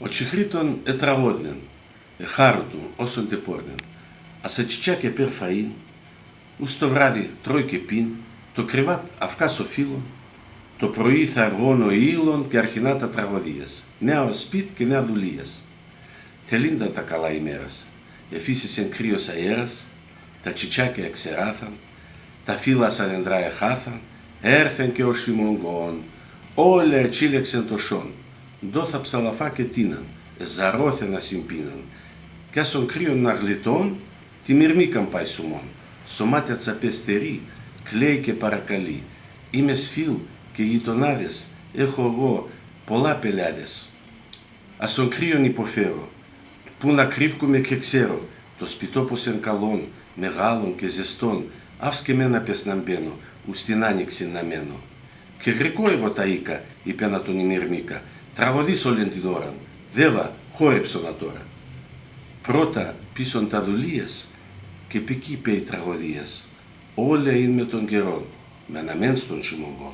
Ο τσιχρίτον ετραγώδνεν, εχάρου του όσον τεπόρνεν. Ασατσιτσιά και πέρ φαΐν, ους το βράδυ τρώει και πίν, το κρεβάτ αυκά σοφίλων, το πρωί θα αργών ο ήλων και αρχινά τα τραγωδίας. Νέα σπίτ και νέα δουλείας. Τελίνταν τα καλά ημέρας, εφύσισεν κρύος αέρας, τα τσιτσάκια εξεράθαν, τα φύλλα σαν εντρά εχάθαν, έρθεν και ο χειμωνγόν, όλα ετσίλεξεν το σόν, ντόθα ψαλαφά και τίναν, εζαρώθεν ασυμπίναν, κι άσον κρύον να γλιτών, τη μυρμήκαν πάει σουμών, σωμάτια τσαπεστερή, κλαίει και παρακαλεί, είμαι σφίλ και γειτονάδες, έχω εγώ πολλά πελάδες. Ασον κρύον υποφέρω, που να κρύβκουμε και ξέρω, το σπιτό πως εν καλόν, μεγάλων και ζεστών, αύς και μένα πες να μπαίνω, ους την άνοιξη να μένω. Και γρικό εγώ τα οίκα, είπε να τον ημιρμήκα, τραγωδείς όλην την ώραν, δέβα, χόρεψονα τώρα. Πρώτα πίσον τα δουλείας, και πικί πέει τραγωδίας, όλα είναι με τον καιρόν, με αναμένς των χειμωγών.